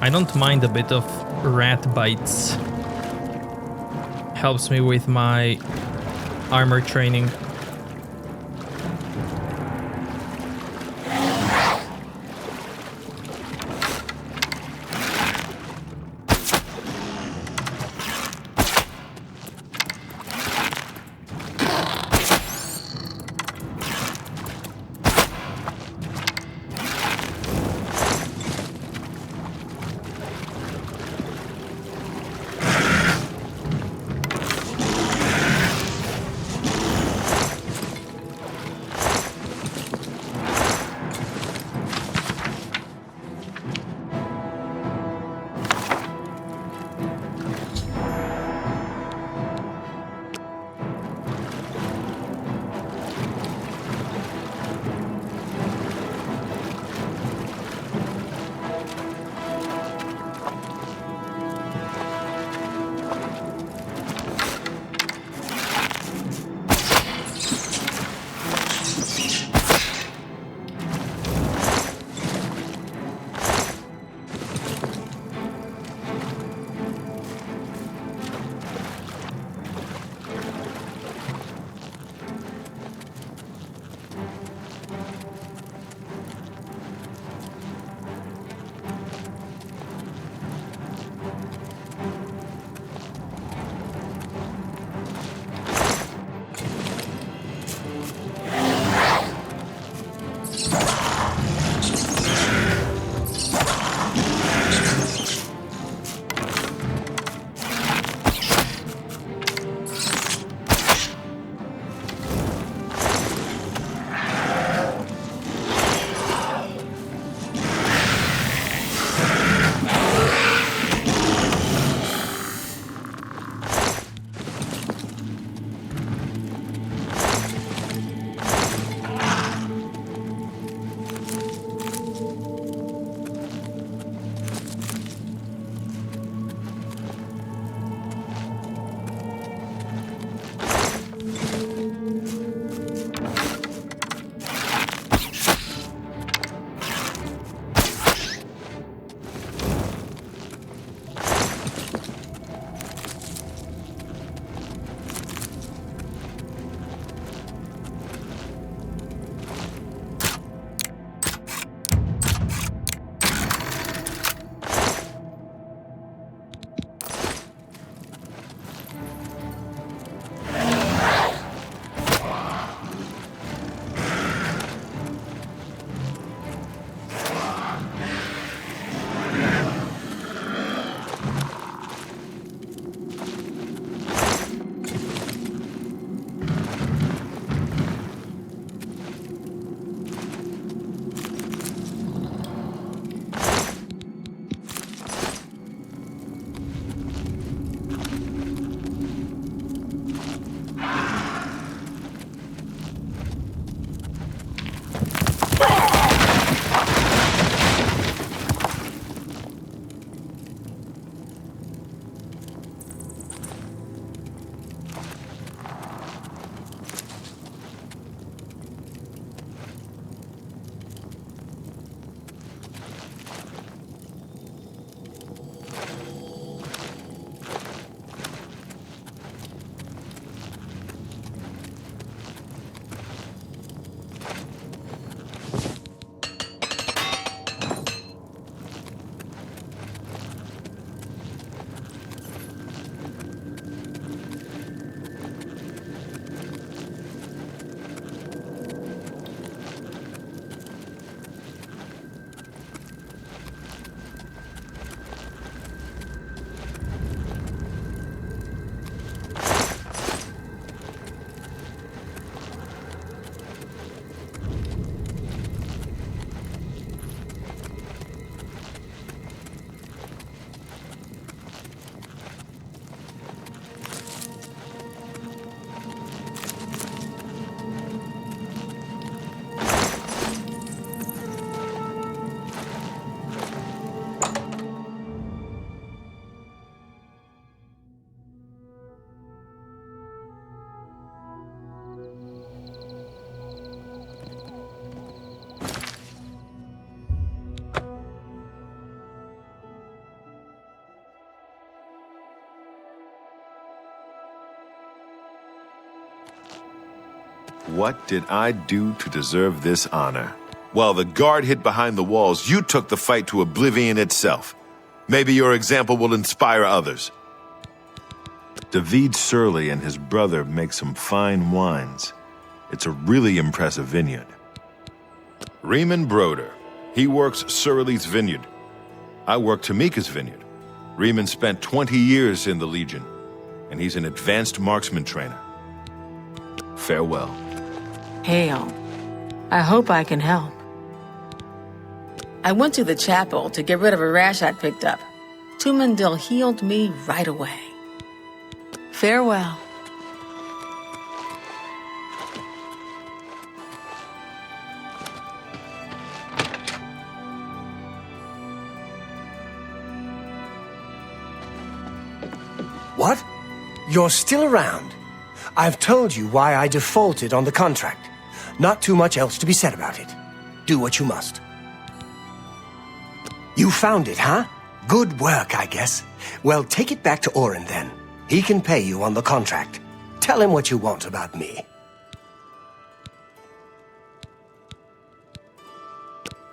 I don't mind a bit of rat bites. Helps me with my armor training. What did I do to deserve this honor? While the guard hid behind the walls, you took the fight to Oblivion itself. Maybe your example will inspire others. David Surly and his brother make some fine wines. It's a really impressive vineyard. Riemann Broder. He works Surly's vineyard. I work Tamika's vineyard. Riemann spent 20 years in the Legion, and he's an advanced marksman trainer. Farewell. Hail. I hope I can help. I went to the chapel to get rid of a rash I'd picked up. Tumendil healed me right away. Farewell. What? You're still around? I've told you why I defaulted on the contract. Not too much else to be said about it. Do what you must. You found it, huh? Good work, I guess. Well, take it back to Orin then. He can pay you on the contract. Tell him what you want about me.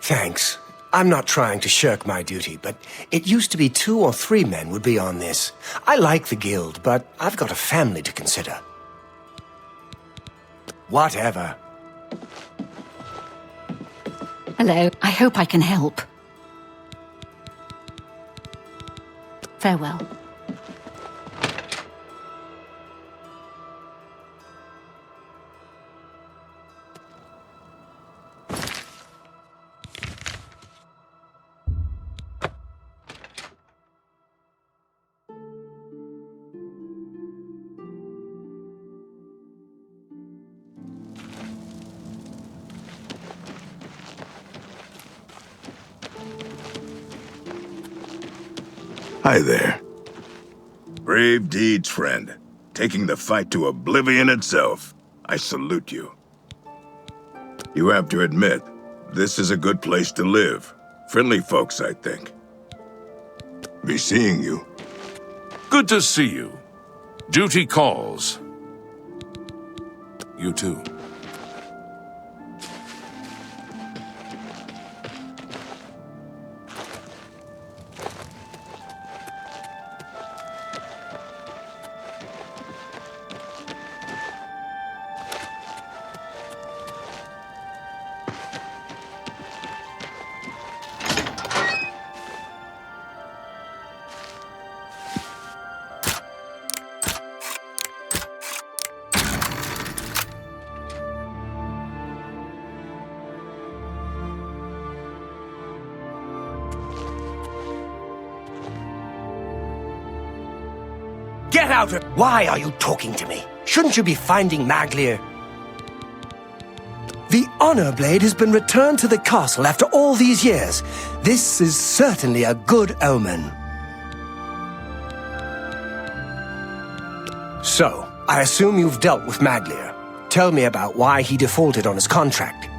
Thanks. I'm not trying to shirk my duty, but it used to be 2 or 3 men would be on this. I like the guild, but I've got a family to consider. Whatever. Hello, I hope I can help. Farewell. Hi there. Brave deeds, friend. Taking the fight to Oblivion itself. I salute you. You have to admit, this is a good place to live. Friendly folks, I think. Be seeing you. Good to see you. Duty calls. You too. Get out of... Why are you talking to me? Shouldn't you be finding Maglier? The Honor Blade has been returned to the castle after all these years. This is certainly a good omen. So, I assume you've dealt with Maglier. Tell me about why he defaulted on his contract.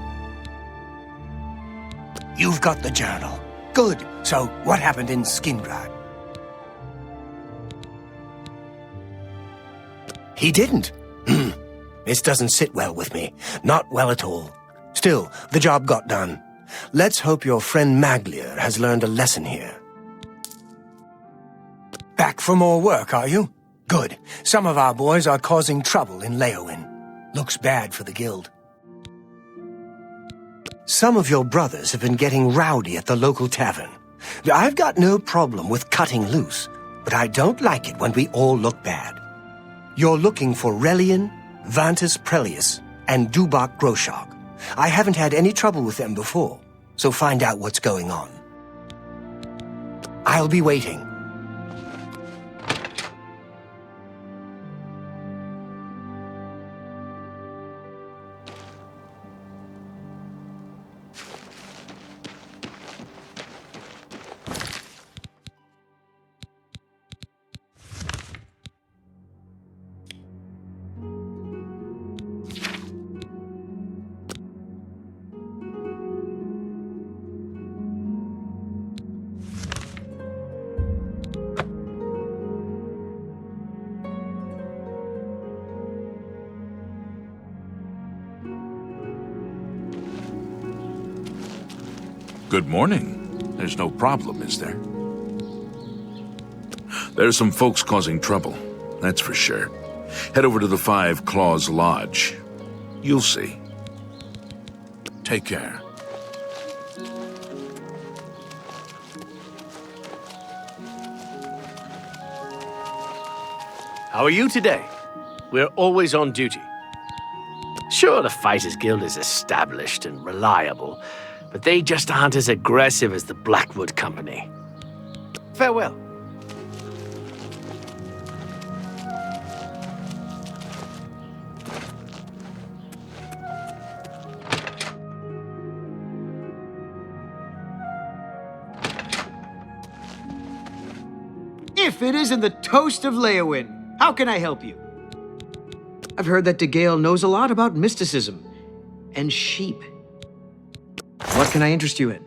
You've got the journal. Good. So, what happened in Skingrad? He didn't. This doesn't sit well with me. Not well at all. Still, the job got done. Let's hope your friend Maglier has learned a lesson here. Back for more work, are you? Good. Some of our boys are causing trouble in Leowin. Looks bad for the guild. Some of your brothers have been getting rowdy at the local tavern. I've got no problem with cutting loose, but I don't like it when we all look bad. You're looking for Relian, Vantus Prelius, and Dubak Groshog. I haven't had any trouble with them before, so find out what's going on. I'll be waiting. Good morning. There's no problem, is there? There's some folks causing trouble, that's for sure. Head over to the Five Claws Lodge. You'll see. Take care. How are you today? We're always on duty. Sure, the Fighters Guild is established and reliable, but they just aren't as aggressive as the Blackwood Company. Farewell. If it isn't the toast of Leowin, how can I help you? I've heard that DeGale knows a lot about mysticism and sheep. What can I interest you in?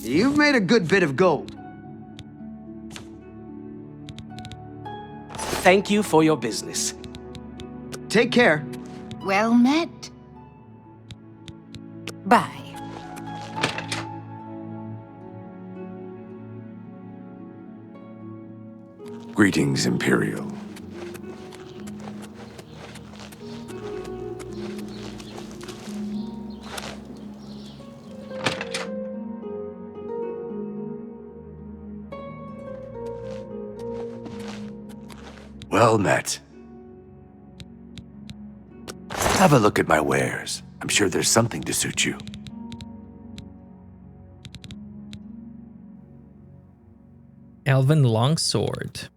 You've made a good bit of gold. Thank you for your business. Take care. Well met. Bye. Greetings, Imperial. Well met. Have a look at my wares. I'm sure there's something to suit you. Elven longsword.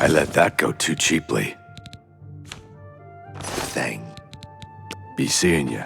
I let that go too cheaply. Thing. Be seeing ya.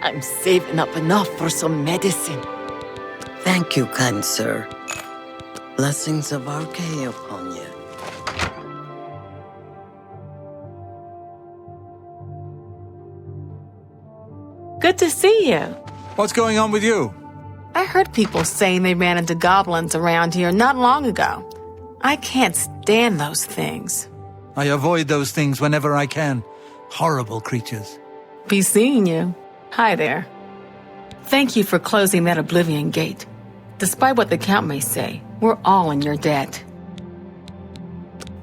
I'm saving up enough for some medicine. Thank you, kind sir. Blessings of Arche upon you. Good to see you. What's going on with you? I heard people saying they ran into goblins around here not long ago. I can't stand those things. I avoid those things whenever I can. Horrible creatures. Be seeing you. Hi there. Thank you for closing that Oblivion gate. Despite what the Count may say, we're all in your debt.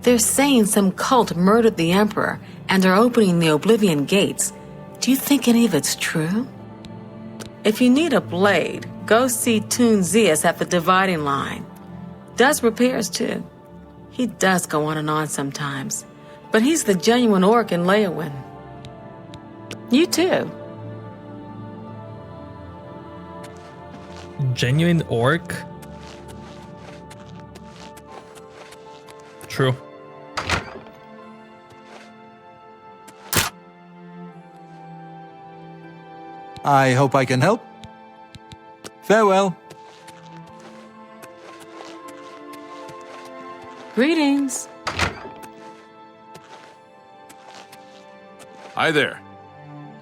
They're saying some cult murdered the Emperor and are opening the Oblivion gates. Do you think any of it's true? If you need a blade, go see Toon Zeus at the Dividing Line. Does repairs too. He does go on and on sometimes, but he's the genuine orc in Leowin. You too. Genuine orc? True. I hope I can help. Farewell. Greetings. Hi there.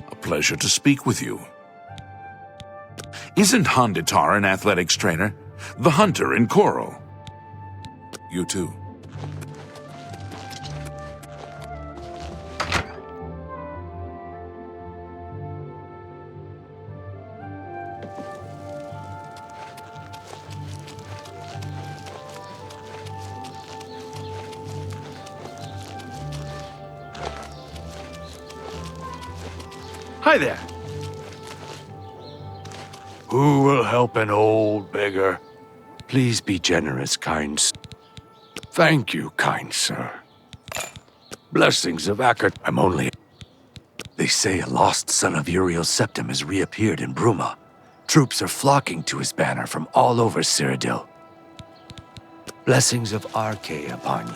A pleasure to speak with you. Isn't Honditar an athletics trainer? The hunter in Coral? You too. Hi there. Who will help an old beggar? Please be generous, kind sir. Thank you, kind sir. Blessings of Akkad. I'm only... They say a lost son of Uriel's septum has reappeared in Bruma. Troops are flocking to his banner from all over Cyrodiil. Blessings of Arche upon ye.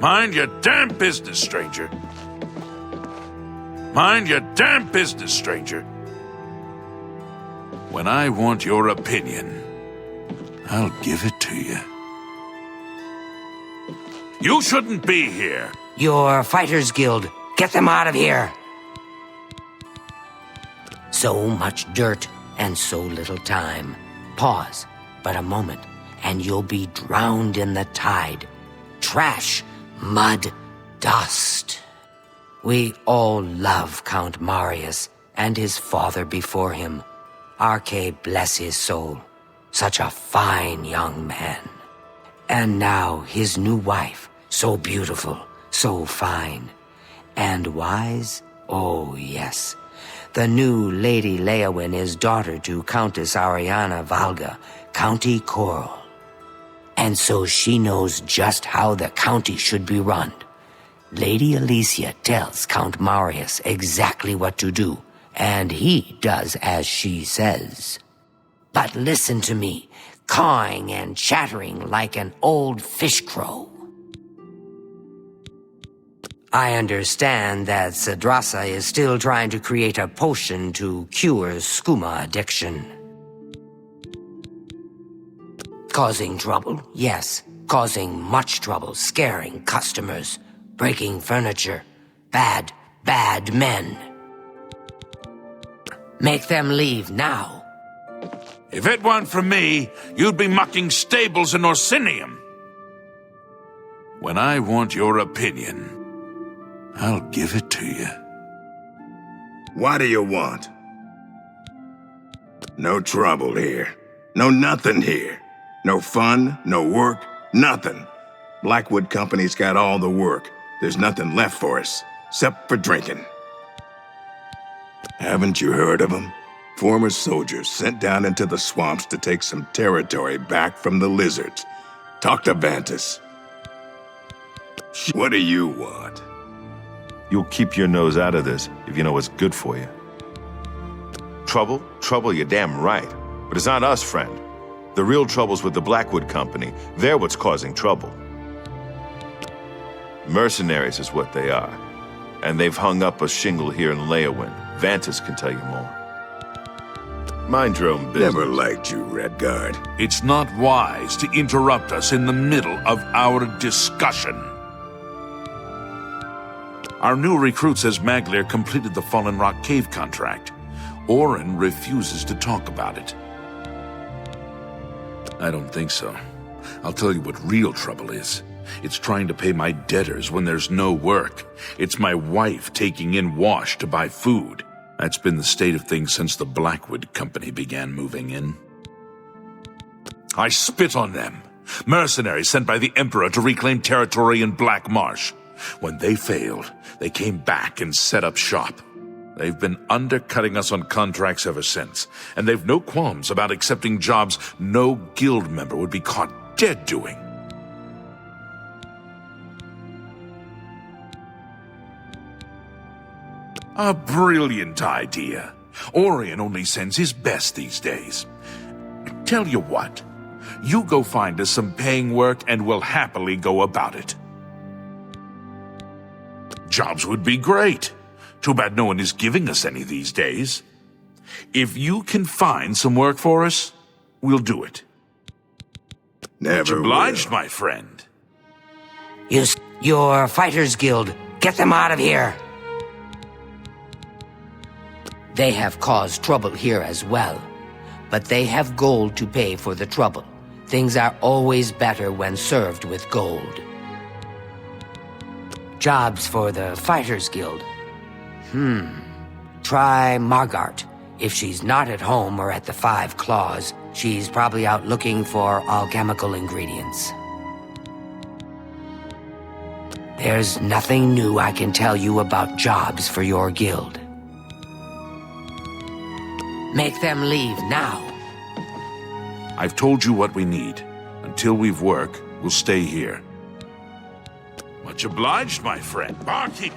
Mind your damn business, stranger. Mind your damn business, stranger. When I want your opinion, I'll give it to you. You shouldn't be here. Your Fighters Guild. Get them out of here. So much dirt and so little time. Pause but a moment, and you'll be drowned in the tide. Trash, mud, dust. We all love Count Marius and his father before him. Arche bless his soul. Such a fine young man. And now his new wife, so beautiful, so fine. And wise? Oh, yes. The new Lady Leowin is daughter to Countess Ariana Valga, County Coral. And so she knows just how the county should be run. Lady Alicia tells Count Marius exactly what to do, and he does as she says. But listen to me, cawing and chattering like an old fish crow. I understand that Cedrasa is still trying to create a potion to cure skooma addiction. Causing trouble, yes. Causing much trouble, scaring customers, breaking furniture. Bad, bad men. Make them leave now. If it weren't for me, you'd be mucking stables in Orsinium. When I want your opinion, I'll give it to you. What do you want? No trouble here. No nothing here. No fun, no work, nothing. Blackwood Company's got all the work. There's nothing left for us, except for drinking. Haven't you heard of them? Former soldiers sent down into the swamps to take some territory back from the lizards. Talk to Vantus. What do you want? You'll keep your nose out of this if you know what's good for you. Trouble? Trouble, you're damn right. But it's not us, friend. The real trouble's with the Blackwood Company. They're what's causing trouble. Mercenaries is what they are. And they've hung up a shingle here in Leowin. Vantus can tell you more. Mind your own business. Never liked you, Redguard. It's not wise to interrupt us in the middle of our discussion. Our new recruit says Maglir completed the Fallen Rock Cave contract. Orin refuses to talk about it. I don't think so. I'll tell you what real trouble is. It's trying to pay my debtors when there's no work. It's my wife taking in wash to buy food. That's been the state of things since the Blackwood Company began moving in. I spit on them. Mercenaries sent by the Emperor to reclaim territory in Black Marsh. When they failed, they came back and set up shop. They've been undercutting us on contracts ever since, and they've no qualms about accepting jobs no guild member would be caught dead doing. A brilliant idea. Orion only sends his best these days. Tell you what, you go find us some paying work and we'll happily go about it. Jobs would be great. Too bad no one is giving us any these days. If you can find some work for us, we'll do it. Never Much obliged, will. my friend. Your Fighters Guild. Get them out of here. They have caused trouble here as well. But they have gold to pay for the trouble. Things are always better when served with gold. Jobs for the Fighters Guild. Try Margart. If she's not at home or at the Five Claws, she's probably out looking for alchemical ingredients. There's nothing new I can tell you about jobs for your guild. Make them leave now. I've told you what we need. Until we've work, we'll stay here. Much obliged, my friend. Barkeep!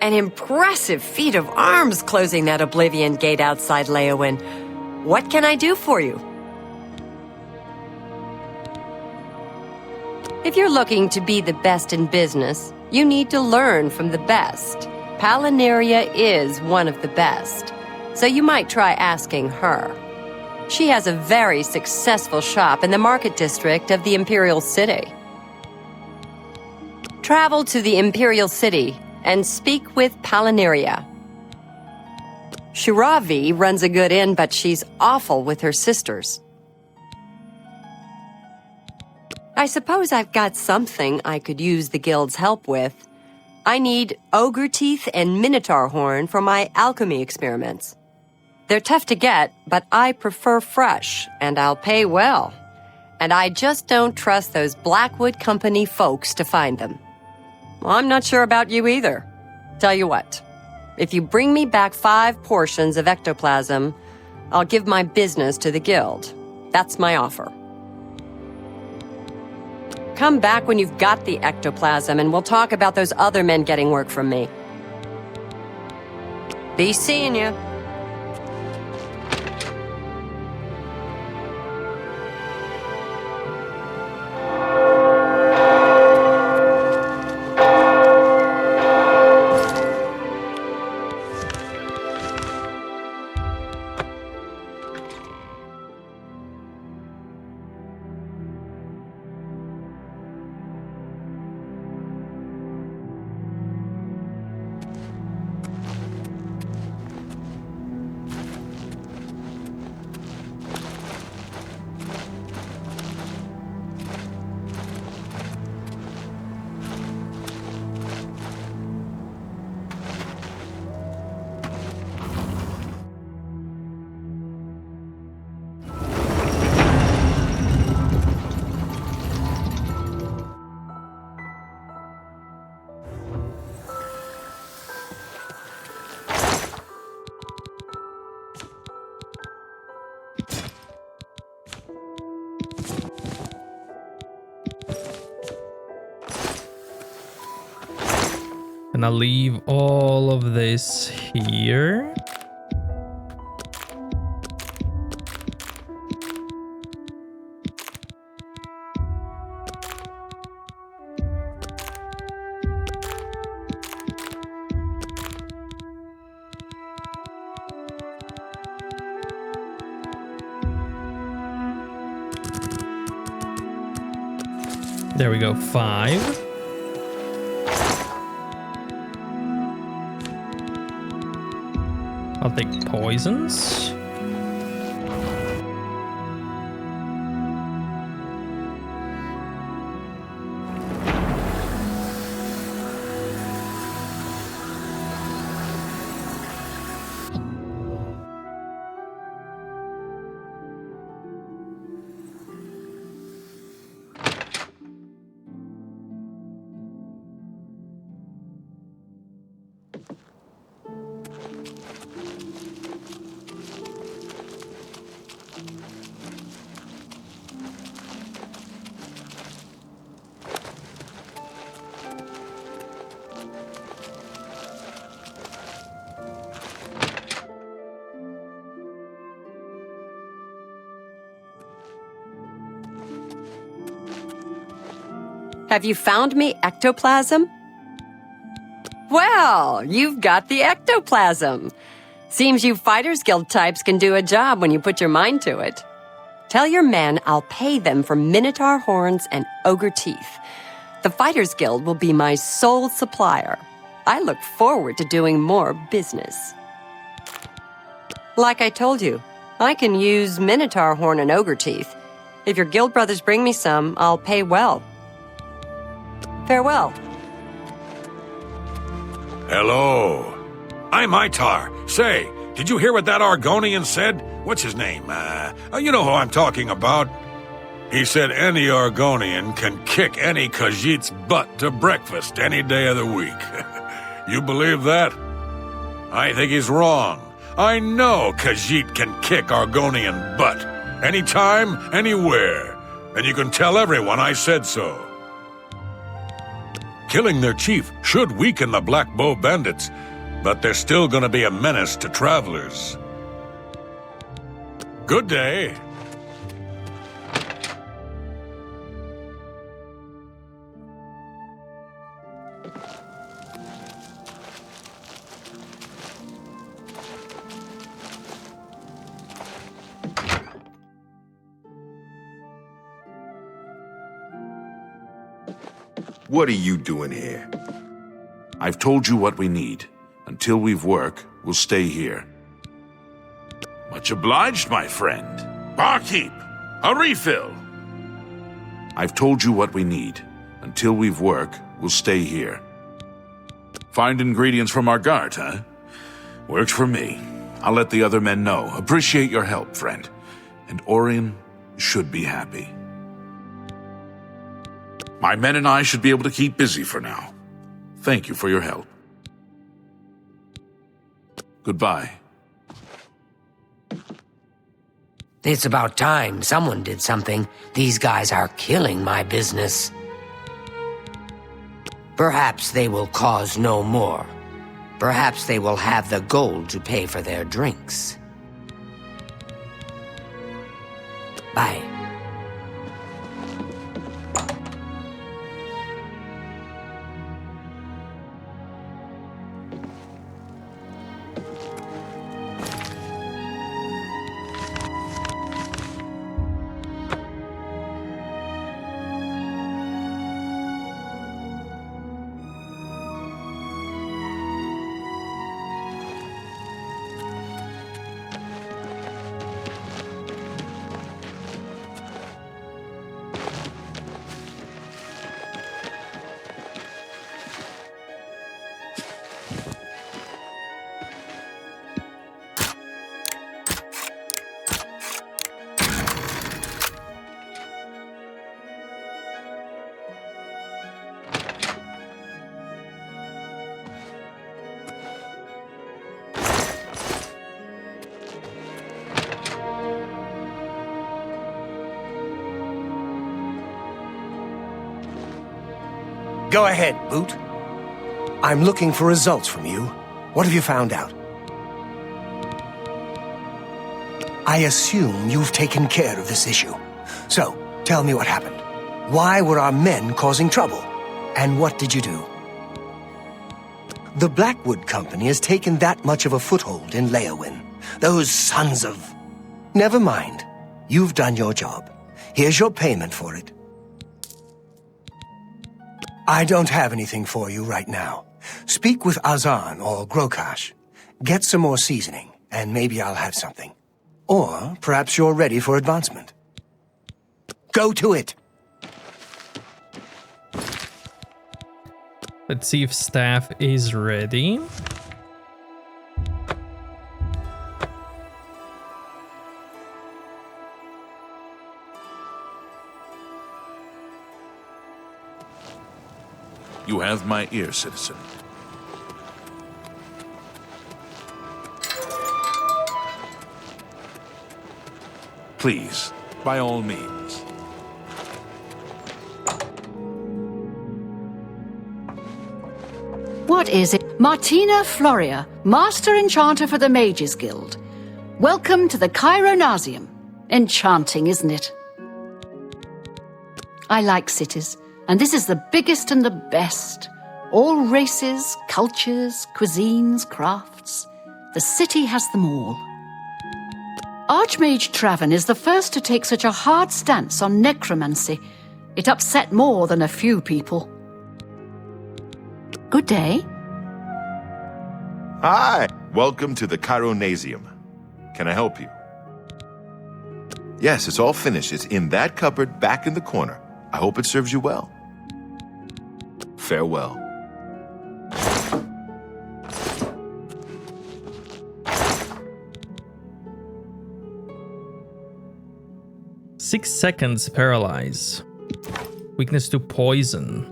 An impressive feat of arms closing that Oblivion gate outside Leowin. What can I do for you? If you're looking to be the best in business, you need to learn from the best. Palinaria is one of the best, so you might try asking her. She has a very successful shop in the market district of the Imperial City. Travel to the Imperial City and speak with Palinaria. Shiravi runs a good inn, but she's awful with her sisters. I suppose I've got something I could use the guild's help with. I need ogre teeth and minotaur horn for my alchemy experiments. They're tough to get, but I prefer fresh, and I'll pay well. And I just don't trust those Blackwood Company folks to find them. Well, I'm not sure about you either. Tell you what, if you bring me back 5 portions of ectoplasm, I'll give my business to the guild. That's my offer. Come back when you've got the ectoplasm, and we'll talk about those other men getting work from me. Be seeing you. And I'll leave all of this here. There we go, 5. I'll take poisons. Have you found me ectoplasm? Well, you've got the ectoplasm. Seems you Fighters Guild types can do a job when you put your mind to it. Tell your men I'll pay them for minotaur horns and ogre teeth. The Fighters Guild will be my sole supplier. I look forward to doing more business. Like I told you, I can use minotaur horn and ogre teeth. If your guild brothers bring me some, I'll pay well. Farewell. Hello. I'm Itar. Say, did you hear what that Argonian said? What's his name? You know who I'm talking about. He said any Argonian can kick any Khajiit's butt to breakfast any day of the week. You believe that? I think he's wrong. I know Khajiit can kick Argonian butt. Anytime, anywhere. And you can tell everyone I said so. Killing their chief should weaken the Black Bow bandits, but they're still gonna be a menace to travelers. Good day. What are you doing here? I've told you what we need. Until we've work, we'll stay here. Much obliged, my friend. Barkeep, a refill. I've told you what we need. Until we've work, we'll stay here. Find ingredients from our guard, huh? Works for me. I'll let the other men know. Appreciate your help, friend. And Orion should be happy. My men and I should be able to keep busy for now. Thank you for your help. Goodbye. It's about time someone did something. These guys are killing my business. Perhaps they will cause no more. Perhaps they will have the gold to pay for their drinks. Bye. Go ahead, Boot. I'm looking for results from you. What have you found out? I assume you've taken care of this issue. So, tell me what happened. Why were our men causing trouble? And what did you do? The Blackwood Company has taken that much of a foothold in Leowin. Those sons of... Never mind. You've done your job. Here's your payment for it. I don't have anything for you right now. Speak with Azan or Grokash. Get some more seasoning, and maybe I'll have something. Or perhaps you're ready for advancement. Go to it! Let's see if staff is ready. You have my ear, citizen. Please, by all means. What is it? Martina Floria, Master Enchanter for the Mages Guild. Welcome to the Chironasium. Enchanting, isn't it? I like cities, and this is the biggest and the best. All races, cultures, cuisines, crafts. The city has them all. Archmage Traven is the first to take such a hard stance on necromancy. It upset more than a few people. Good day. Hi! Welcome to the Chironasium. Can I help you? Yes, it's all finished. It's in that cupboard back in the corner. I hope it serves you well. Farewell. Six seconds paralyze. Weakness to poison.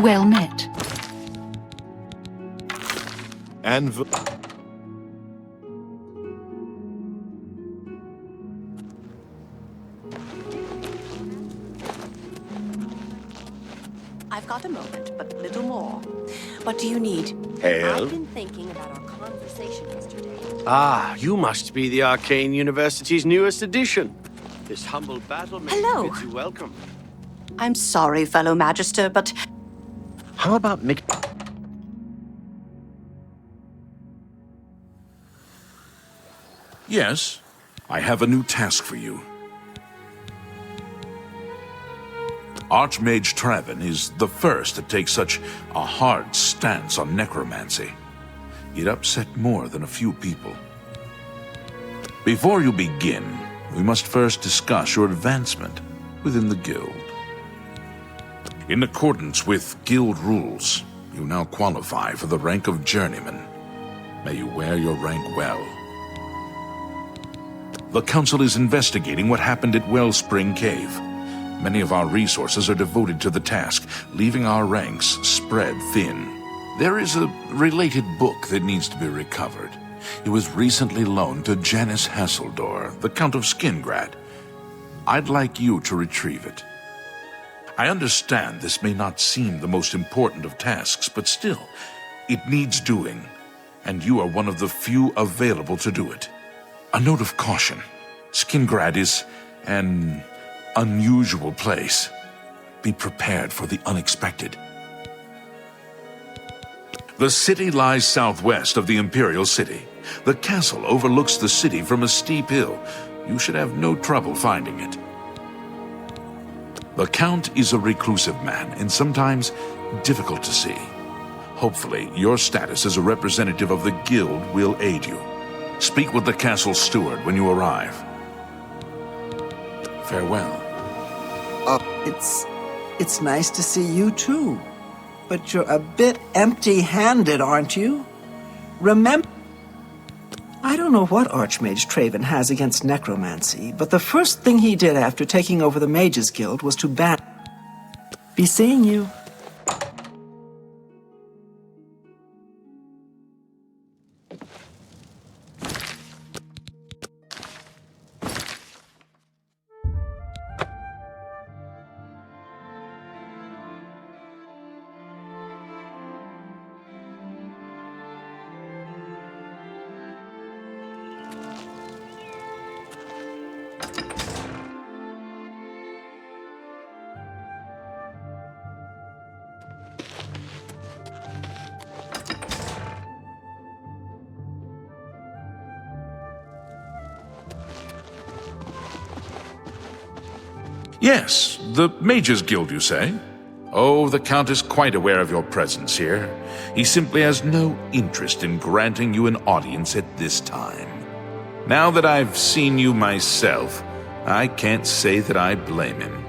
Well met. Anvil. I've got a moment, but little more. What do you need? Hail. I've been thinking about our conversation yesterday. Ah, you must be the Arcane University's newest addition. This humble battle Hello. bids you welcome. I'm sorry, fellow Magister, but How about Yes, I have a new task for you. Archmage Traven is the first to take such a hard stance on necromancy. It upset more than a few people. Before you begin, we must first discuss your advancement within the guild. In accordance with guild rules, you now qualify for the rank of journeyman. May you wear your rank well. The Council is investigating what happened at Wellspring Cave. Many of our resources are devoted to the task, leaving our ranks spread thin. There is a related book that needs to be recovered. It was recently loaned to Janice Hasseldor, the Count of Skingrad. I'd like you to retrieve it. I understand this may not seem the most important of tasks, but still, it needs doing, and you are one of the few available to do it. A note of caution. Skingrad is an unusual place. Be prepared for the unexpected. The city lies southwest of the Imperial City. The castle overlooks the city from a steep hill. You should have no trouble finding it. The Count is a reclusive man and sometimes difficult to see. Hopefully, your status as a representative of the guild will aid you. Speak with the castle steward when you arrive. Farewell. It's nice to see you too. But you're a bit empty-handed, aren't you? Remember, I don't know what Archmage Traven has against necromancy, but the first thing he did after taking over the Mages Guild was to ban. Be seeing you. Yes, the Mages Guild, you say? Oh, the Count is quite aware of your presence here. He simply has no interest in granting you an audience at this time. Now that I've seen you myself, I can't say that I blame him.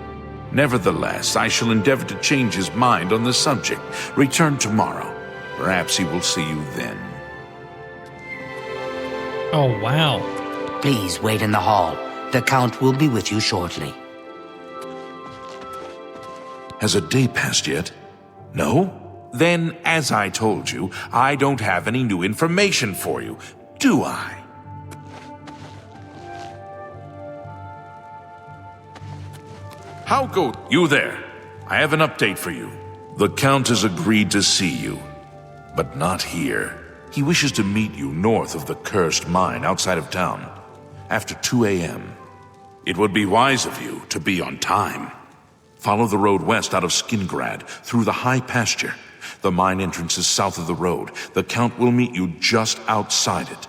Nevertheless, I shall endeavor to change his mind on the subject. Return tomorrow. Perhaps he will see you then. Oh, wow. Please wait in the hall. The Count will be with you shortly. Has a day passed yet? No? Then, as I told you, I don't have any new information for you, do I? How go you there? I have an update for you. The Count has agreed to see you, but not here. He wishes to meet you north of the cursed mine outside of town, after 2 a.m. It would be wise of you to be on time. Follow the road west out of Skingrad, through the high pasture. The mine entrance is south of the road. The Count will meet you just outside it.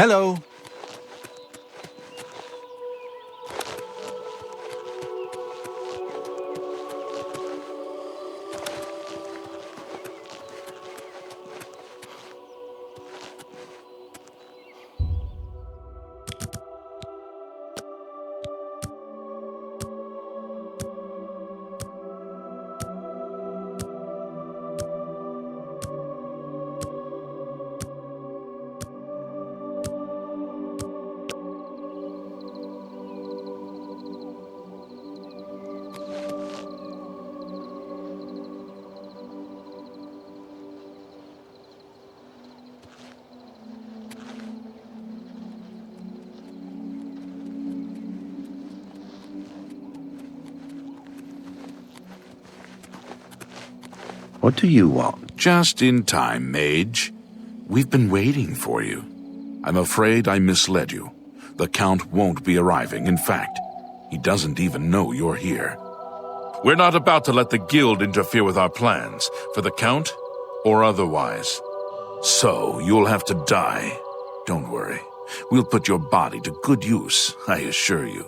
Hello. What do you want? Just in time, mage. We've been waiting for you. I'm afraid I misled you. The Count won't be arriving. In fact, he doesn't even know you're here. We're not about to let the Guild interfere with our plans, for the Count or otherwise. So, you'll have to die. Don't worry. We'll put your body to good use, I assure you.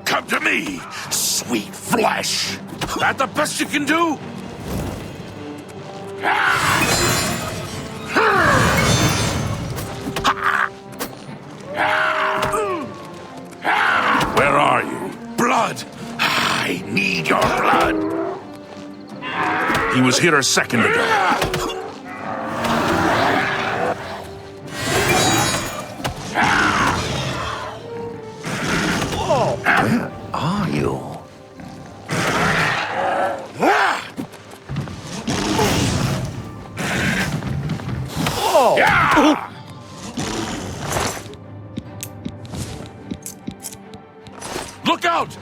Come to me, sweet flesh! That the best you can do? Where are you? Blood! I need your blood! He was here a second ago. Where are you? Look out!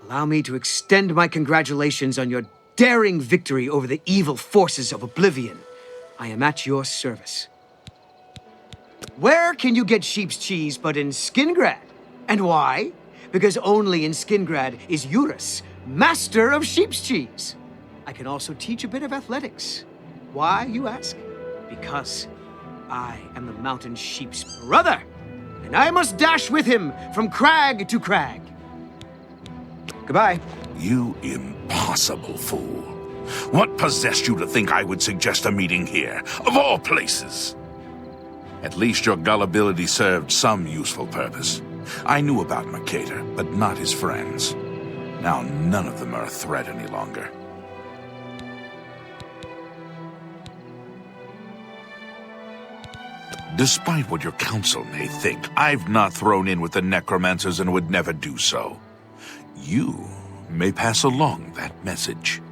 Allow me to extend my congratulations on your daring victory over the evil forces of Oblivion. I am at your service. Where can you get sheep's cheese but in Skingrad? And why? Because only in Skingrad is Eurus, master of sheep's cheese. I can also teach a bit of athletics. Why, you ask? Because I am the mountain sheep's brother, and I must dash with him from crag to crag. Goodbye. You impossible fool. What possessed you to think I would suggest a meeting here, of all places? At least your gullibility served some useful purpose. I knew about Mercator, but not his friends. Now none of them are a threat any longer. Despite what your council may think, I've not thrown in with the necromancers and would never do so. You may pass along that message.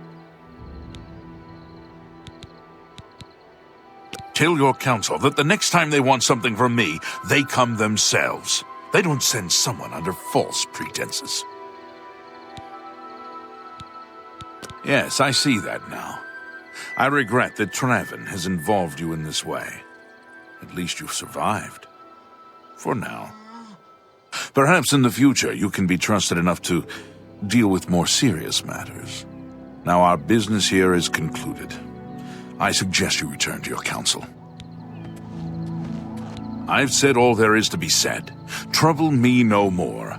Tell your council that the next time they want something from me, they come themselves. They don't send someone under false pretenses. Yes, I see that now. I regret that Traven has involved you in this way. At least you've survived. For now. Perhaps in the future you can be trusted enough to deal with more serious matters. Now our business here is concluded. I suggest you return to your council. I've said all there is to be said. Trouble me no more.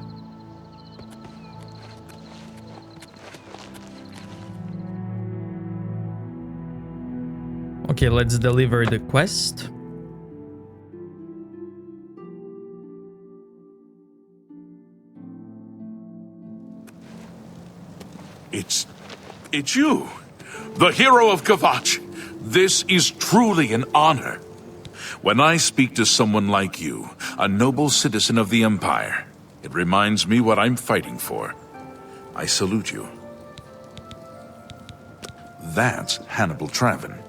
Okay, let's deliver the quest. It's you, the hero of Kvatch. This is truly an honor. When I speak to someone like you, a noble citizen of the Empire, it reminds me what I'm fighting for. I salute you. That's Hannibal Traven.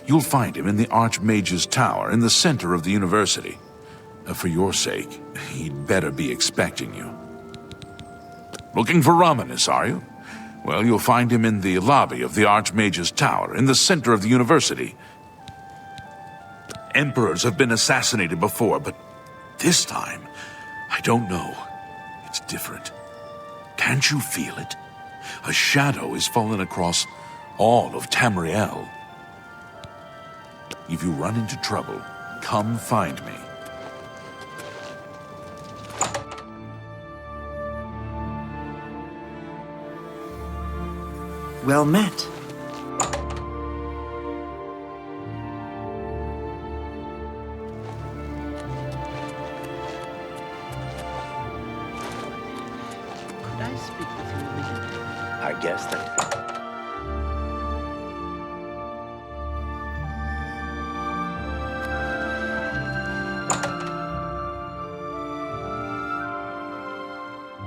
You'll find him in the Archmage's Tower in the center of the university. For your sake, he'd better be expecting you. Looking for Romanus, are you? Well, you'll find him in the lobby of the Archmage's Tower, in the center of the university. Emperors have been assassinated before, but this time, I don't know. It's different. Can't you feel it? A shadow is fallen across all of Tamriel. If you run into trouble, come find me. Well met. Could I speak with you a minute? I guess that...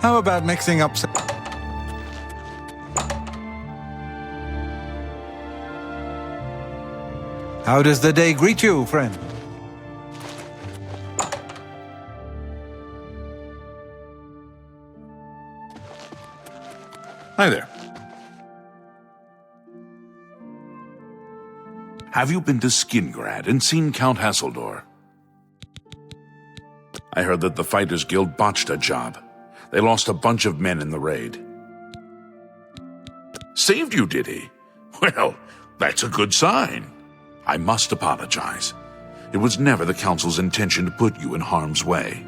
How about mixing up some... How does the day greet you, friend? Hi there. Have you been to Skingrad and seen Count Hasseldor? I heard that the Fighters Guild botched a job. They lost a bunch of men in the raid. Saved you, did he? Well, that's a good sign. I must apologize. It was never the Council's intention to put you in harm's way.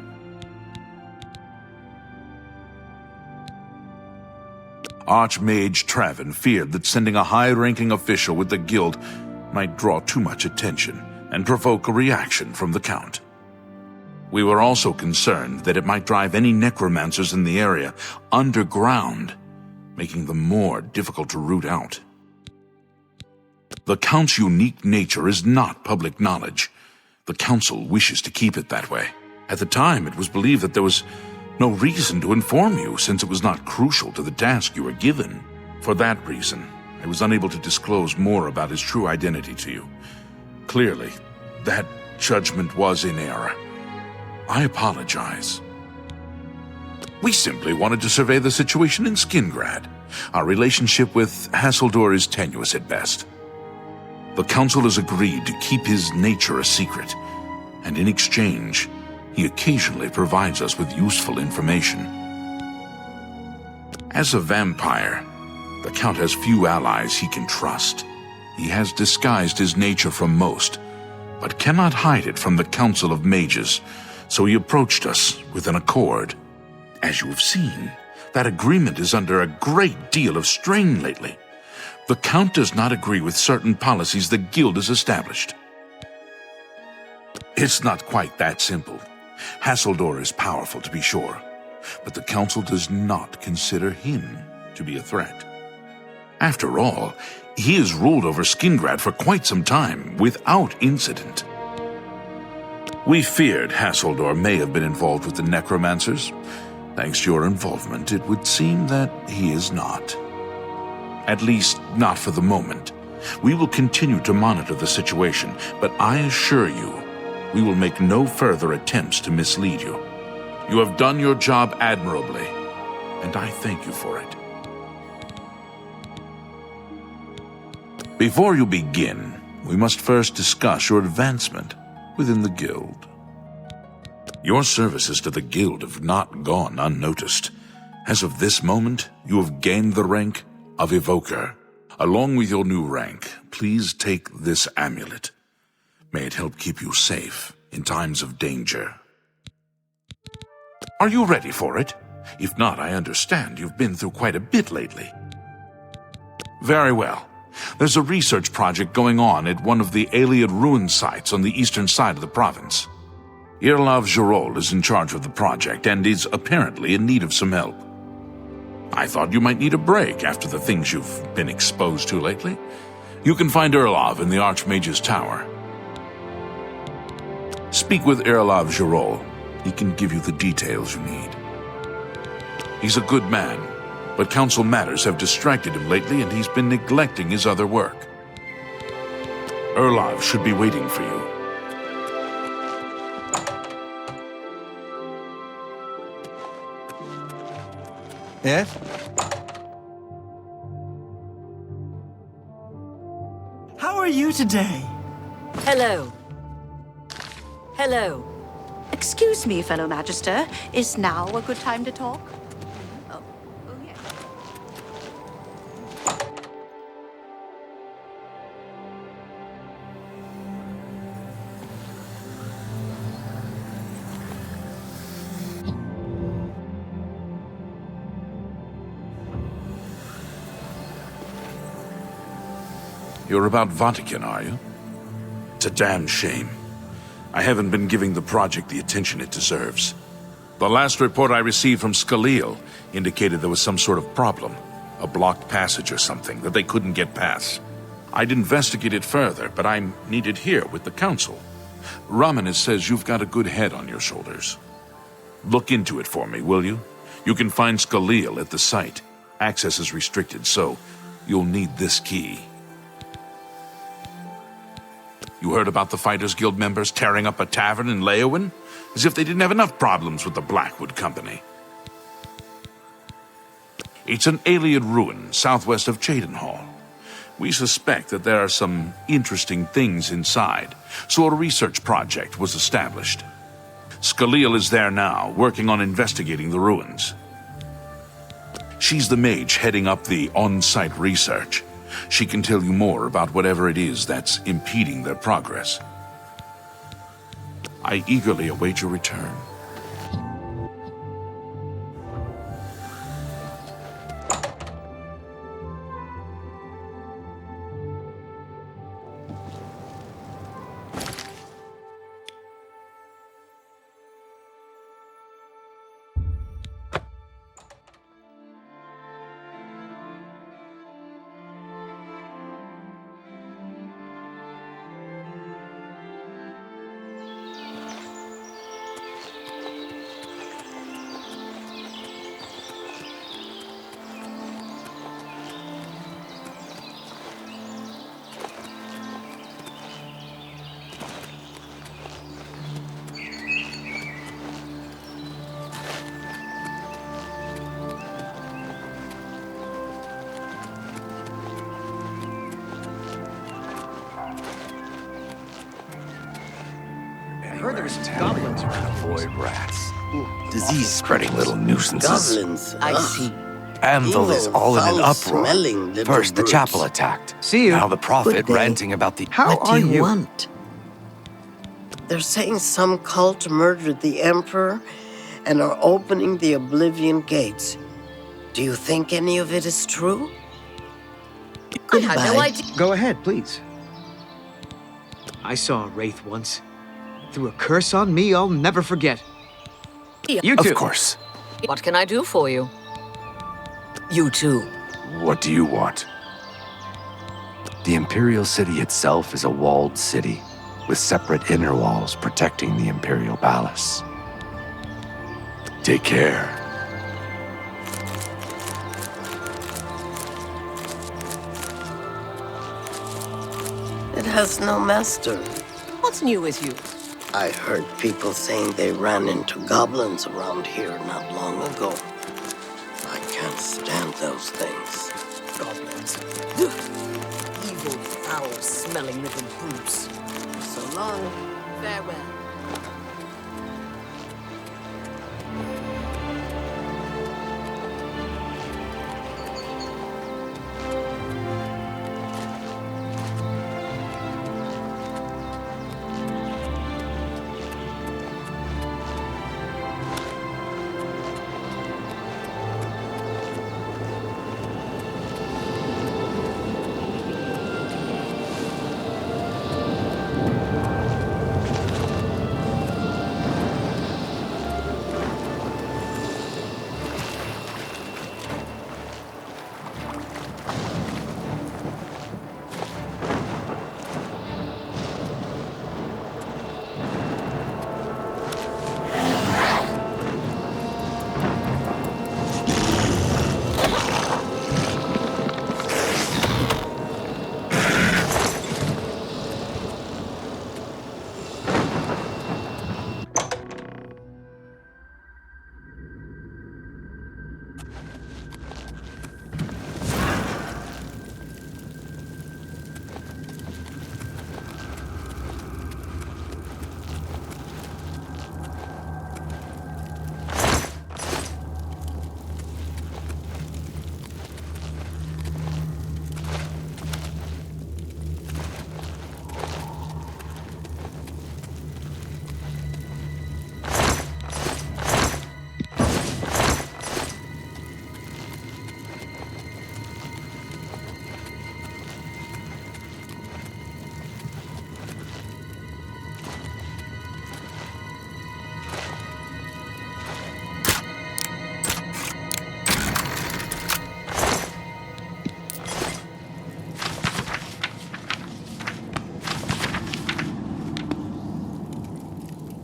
Archmage Traven feared that sending a high-ranking official with the Guild might draw too much attention and provoke a reaction from the Count. We were also concerned that it might drive any necromancers in the area underground, making them more difficult to root out. The Count's unique nature is not public knowledge. The Council wishes to keep it that way. At the time, it was believed that there was no reason to inform you, since it was not crucial to the task you were given. For that reason, I was unable to disclose more about his true identity to you. Clearly, that judgment was in error. I apologize. We simply wanted to survey the situation in Skingrad. Our relationship with Hasseldor is tenuous at best. The Council has agreed to keep his nature a secret, and in exchange, he occasionally provides us with useful information. As a vampire, the Count has few allies he can trust. He has disguised his nature from most, but cannot hide it from the Council of Mages, so he approached us with an accord. As you have seen, that agreement is under a great deal of strain lately. The Count does not agree with certain policies the Guild has established. It's not quite that simple. Hasseldor is powerful, to be sure, but the Council does not consider him to be a threat. After all, he has ruled over Skingrad for quite some time, without incident. We feared Hasseldor may have been involved with the necromancers. Thanks to your involvement, it would seem that he is not. At least, not for the moment. We will continue to monitor the situation, but I assure you, we will make no further attempts to mislead you. You have done your job admirably, and I thank you for it. Before you begin, we must first discuss your advancement within the Guild. Your services to the Guild have not gone unnoticed. As of this moment, you have gained the rank of Evoker. Along with your new rank, please take this amulet. May it help keep you safe in times of danger. Are you ready for it? If not, I understand you've been through quite a bit lately. Very well. There's a research project going on at one of the Iliad ruin sites on the eastern side of the province. Irlav Jirol is in charge of the project and is apparently in need of some help. I thought you might need a break after the things you've been exposed to lately. You can find Irlav in the Archmage's Tower. Speak with Irlav Jirol. He can give you the details you need. He's a good man, but council matters have distracted him lately and he's been neglecting his other work. Irlav should be waiting for you. Yes? How are you today? Hello. Hello. Excuse me, fellow Magister. Is now a good time to talk? Oh, yes. You're about Vatican, are you? It's a damn shame. I haven't been giving the project the attention it deserves. The last report I received from Scalil indicated there was some sort of problem, a blocked passage or something that they couldn't get past. I'd investigate it further, but I'm needed here with the council. Ramanis says you've got a good head on your shoulders. Look into it for me, will you? You can find Scalil at the site. Access is restricted, so you'll need this key. You heard about the Fighters Guild members tearing up a tavern in Leowin? As if they didn't have enough problems with the Blackwood Company. It's an Iliad ruin southwest of Cheydinhall. We suspect that there are some interesting things inside, so a research project was established. Scalil is there now, working on investigating the ruins. She's the mage heading up the on-site research. She can tell you more about whatever it is that's impeding their progress. I eagerly await your return. I heard there were some goblins around. Avoid rats. Disease-spreading little nuisances. Goblins. I see. Anvil is all in an uproar. Foul-smelling little First the brutes. chapel attacked. See you. Now the prophet Good day. ranting about the... How What are do you you? want? They're saying some cult murdered the Emperor and are opening the Oblivion gates. Do you think any of it is true? I had no Goodbye. idea. Go ahead, please. I saw a wraith once. Threw a curse on me I'll never forget. You too. Of course. What can I do for you? You too. What do you want? The Imperial City itself is a walled city, with separate inner walls protecting the Imperial Palace. Take care. It has no master. What's new with you? I heard people saying they ran into goblins around here not long ago. I can't stand those things. Goblins. Evil, foul-smelling little brutes. So long. Farewell.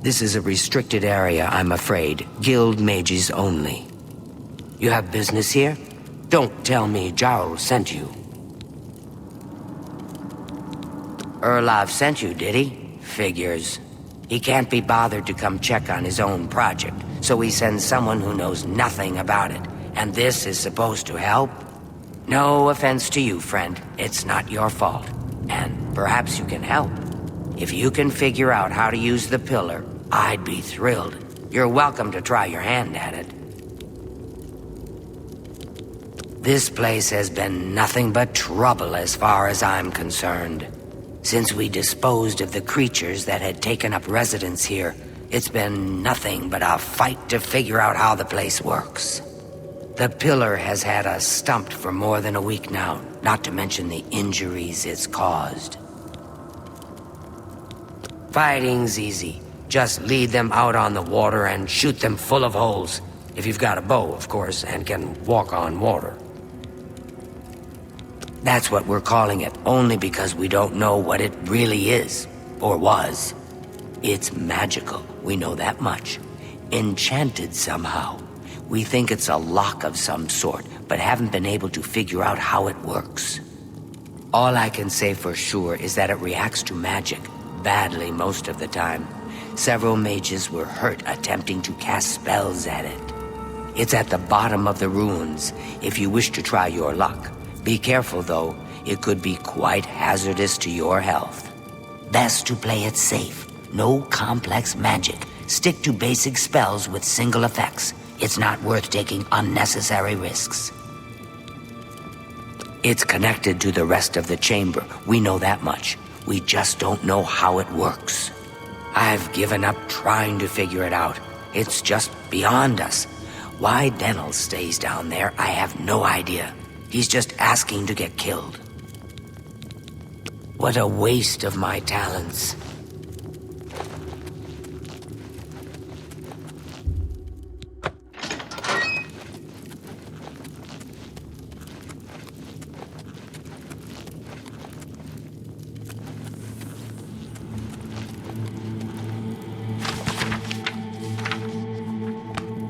This is a restricted area, I'm afraid. Guild mages only. You have business here? Don't tell me Jarl sent you. Erlov sent you, did he? Figures. He can't be bothered to come check on his own project, so he sends someone who knows nothing about it. And this is supposed to help? No offense to you, friend. It's not your fault. And perhaps you can help. If you can figure out how to use the pillar, I'd be thrilled. You're welcome to try your hand at it. This place has been nothing but trouble as far as I'm concerned. Since we disposed of the creatures that had taken up residence here, it's been nothing but a fight to figure out how the place works. The pillar has had us stumped for more than a week now, not to mention the injuries it's caused. Fighting's easy. Just lead them out on the water and shoot them full of holes. If you've got a bow, of course, and can walk on water. That's what we're calling it, only because we don't know what it really is, or was. It's magical, we know that much. Enchanted somehow. We think it's a lock of some sort, but haven't been able to figure out how it works. All I can say for sure is that it reacts to magic, badly most of the time. Several mages were hurt attempting to cast spells at it. It's at the bottom of the ruins, if you wish to try your luck. Be careful, though. It could be quite hazardous to your health. Best to play it safe. No complex magic. Stick to basic spells with single effects. It's not worth taking unnecessary risks. It's connected to the rest of the chamber. We know that much. We just don't know how it works. I've given up trying to figure it out. It's just beyond us. Why Denel stays down there, I have no idea. He's just asking to get killed. What a waste of my talents.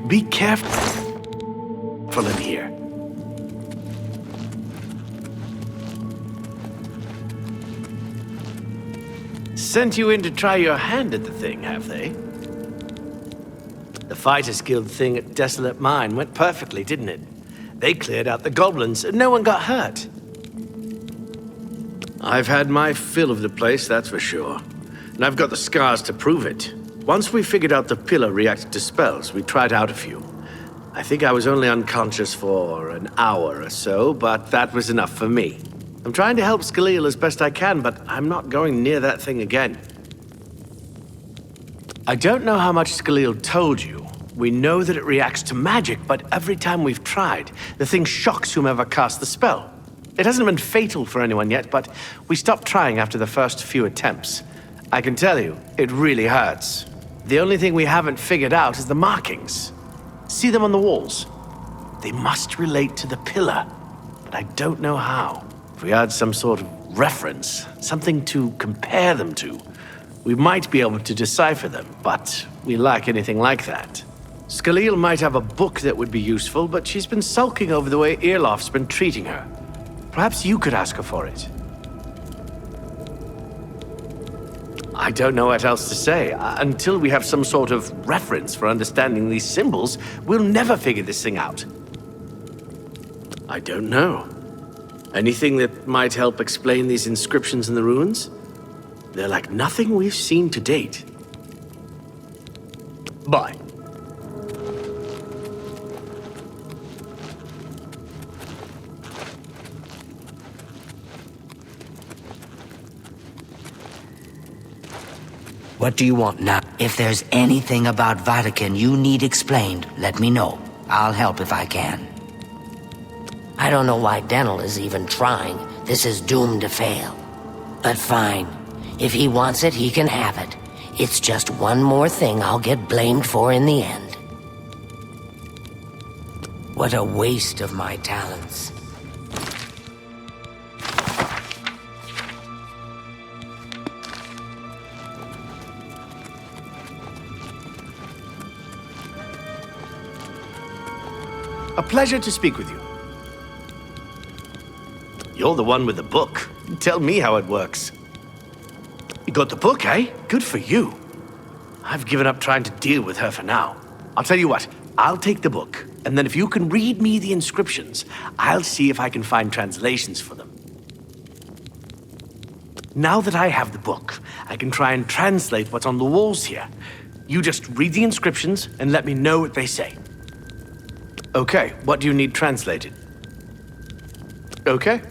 Be careful in here. Sent you in to try your hand at the thing, have they? The Fighters Guild thing at Desolate Mine went perfectly, didn't it? They cleared out the goblins and no one got hurt. I've had my fill of the place, that's for sure. And I've got the scars to prove it. Once we figured out the pillar reacted to spells, we tried out a few. I think I was only unconscious for an hour or so, but that was enough for me. I'm trying to help Skalil as best I can, but I'm not going near that thing again. I don't know how much Skalil told you. We know that it reacts to magic, but every time we've tried, the thing shocks whomever cast the spell. It hasn't been fatal for anyone yet, but we stopped trying after the first few attempts. I can tell you, it really hurts. The only thing we haven't figured out is the markings. See them on the walls? They must relate to the pillar, but I don't know how. If we had some sort of reference, something to compare them to, we might be able to decipher them, but we lack anything like that. Skalil might have a book that would be useful, but she's been sulking over the way Irloff's been treating her. Perhaps you could ask her for it. I don't know what else to say. Until we have some sort of reference for understanding these symbols, we'll never figure this thing out. I don't know. Anything that might help explain these inscriptions in the ruins? They're like nothing we've seen to date. Bye. What do you want now? If there's anything about Vatican you need explained, let me know. I'll help if I can. I don't know why Denel is even trying. This is doomed to fail. But fine. If he wants it, he can have it. It's just one more thing I'll get blamed for in the end. What a waste of my talents. A pleasure to speak with you. You're the one with the book. Tell me how it works. You got the book, eh? Good for you. I've given up trying to deal with her for now. I'll tell you what, I'll take the book, and then if you can read me the inscriptions, I'll see if I can find translations for them. Now that I have the book, I can try and translate what's on the walls here. You just read the inscriptions and let me know what they say. Okay, what do you need translated? Okay.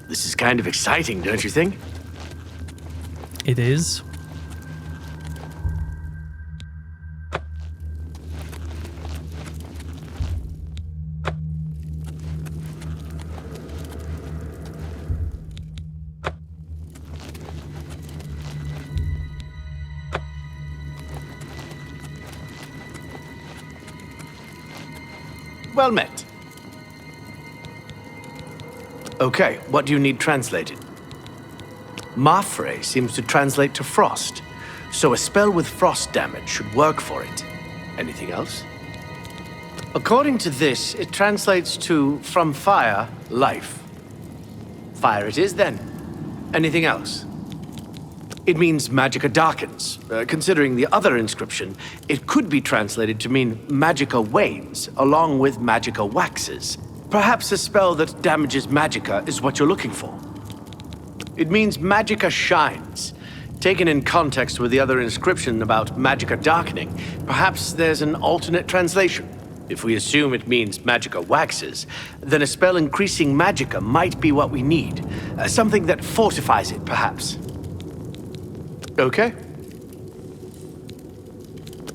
This is kind of exciting, don't you think? It is. Well met. Okay, what do you need translated? Mafre seems to translate to frost, so a spell with frost damage should work for it. Anything else? According to this, it translates to from fire, life. Fire it is then. Anything else? It means magicka darkens. Considering the other inscription, it could be translated to mean magicka wanes, along with magicka waxes. Perhaps a spell that damages magicka is what you're looking for. It means magicka shines. Taken in context with the other inscription about magicka darkening, perhaps there's an alternate translation. If we assume it means magicka waxes, then a spell increasing magicka might be what we need. Something that fortifies it, perhaps. Okay.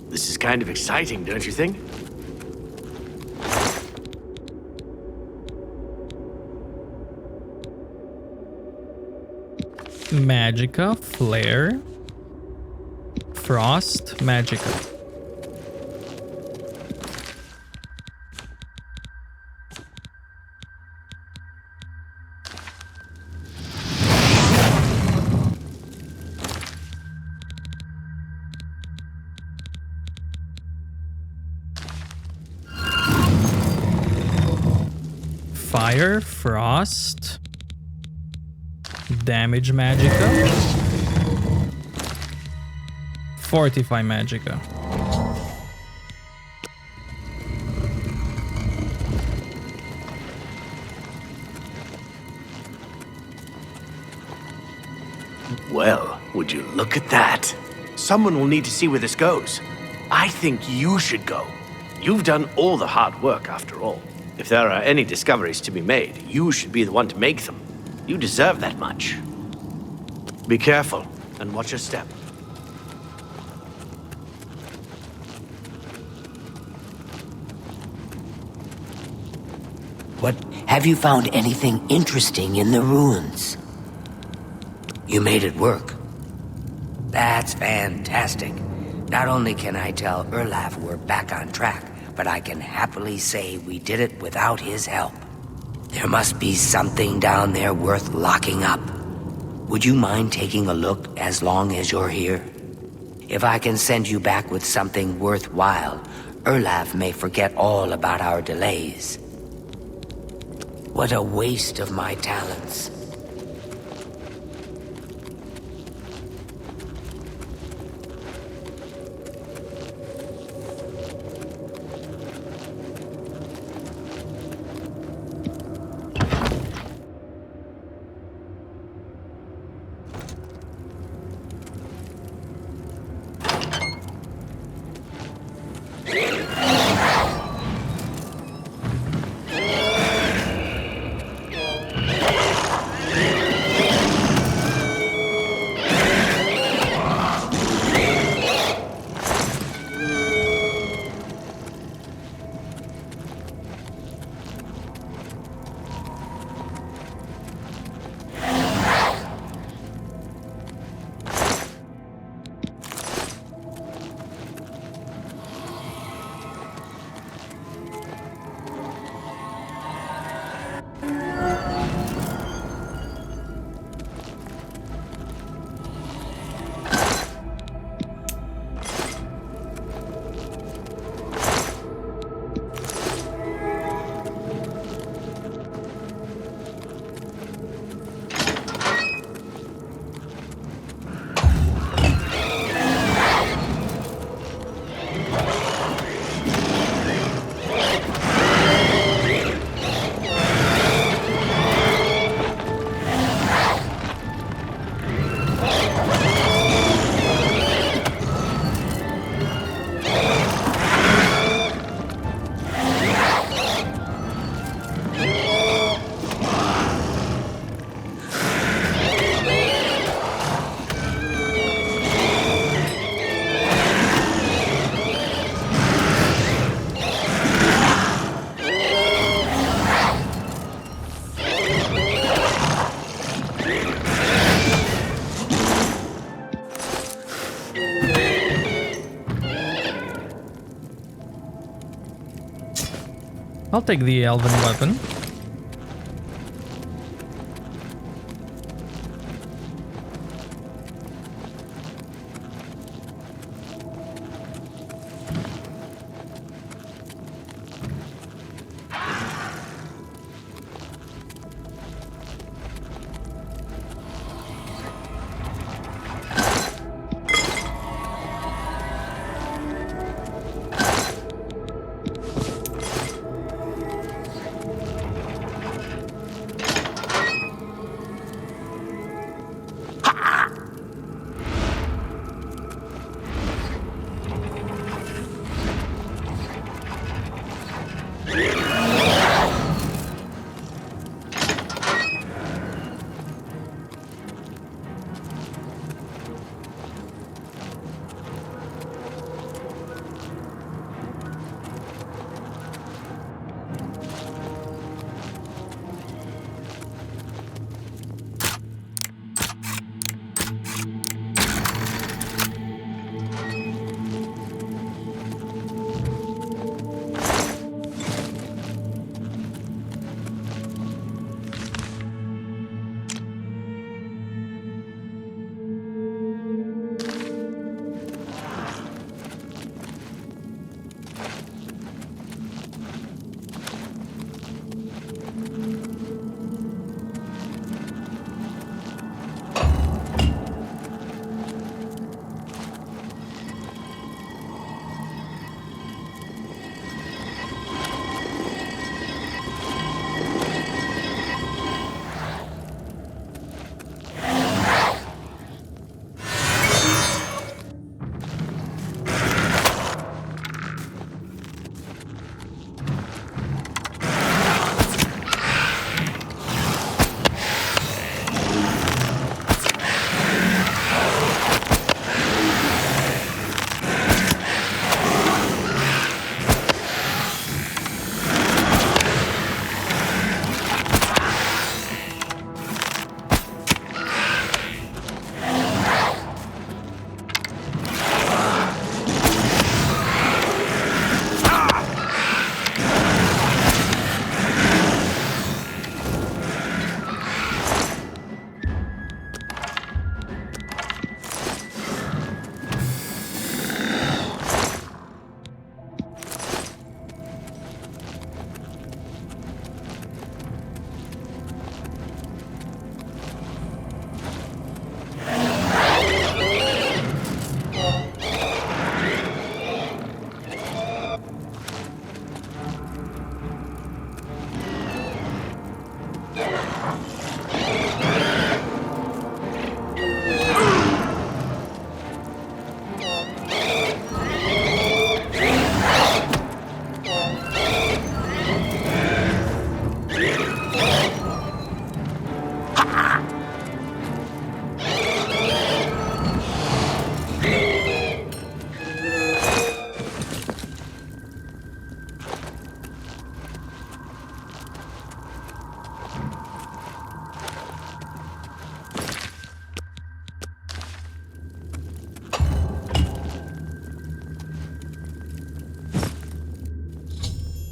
This is kind of exciting, don't you think? Magicka, flare, frost, magicka. Fire, frost, damage magicka, fortify magicka. Well, would you look at that? Someone will need to see where this goes. I think you should go. You've done all the hard work, after all. If there are any discoveries to be made, you should be the one to make them. You deserve that much. Be careful, and watch your step. What? Have you found anything interesting in the ruins? You made it work. That's fantastic. Not only can I tell Erlaf we're back on track, but I can happily say we did it without his help. There must be something down there worth locking up. Would you mind taking a look as long as you're here? If I can send you back with something worthwhile, Erlaf may forget all about our delays. What a waste of my talents. I'll take the elven weapon.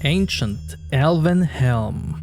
Ancient Elven Helm.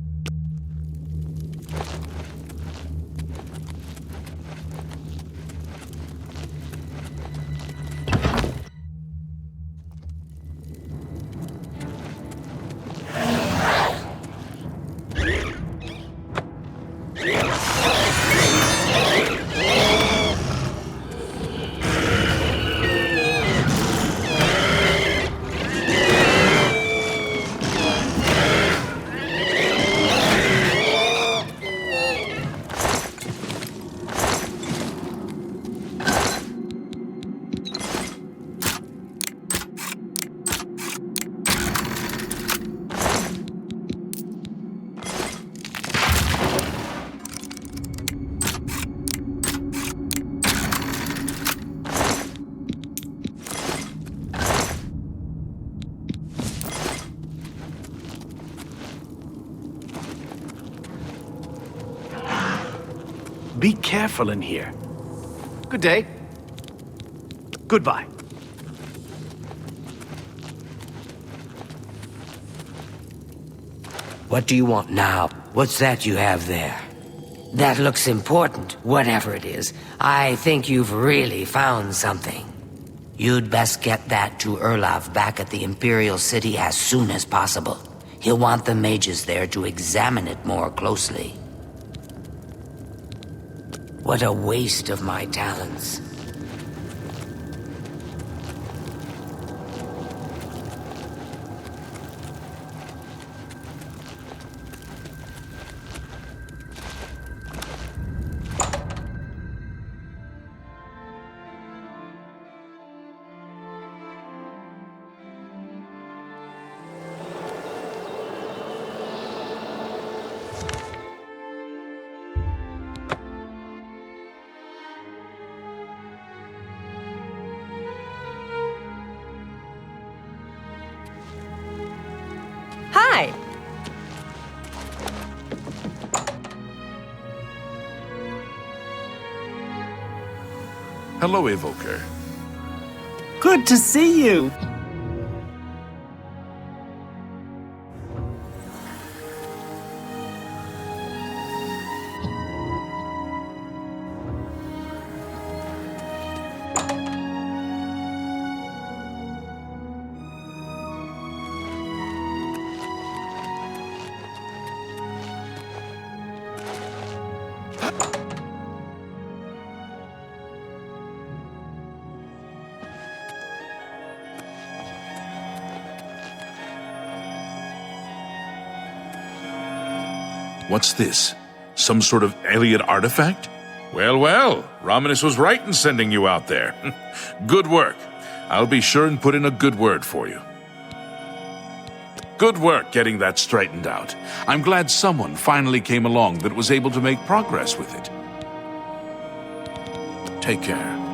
Be careful in here. Good day. Goodbye. What do you want now? What's that you have there? That looks important, whatever it is. I think you've really found something. You'd best get that to Erlav back at the Imperial City as soon as possible. He'll want the mages there to examine it more closely. What a waste of my talents. Hi. Hello, Evoker. Good to see you. What's this? Some sort of alien artifact? Well, well, Romanus was right in sending you out there. Good work. I'll be sure and put in a good word for you. Good work getting that straightened out. I'm glad someone finally came along that was able to make progress with it. Take care.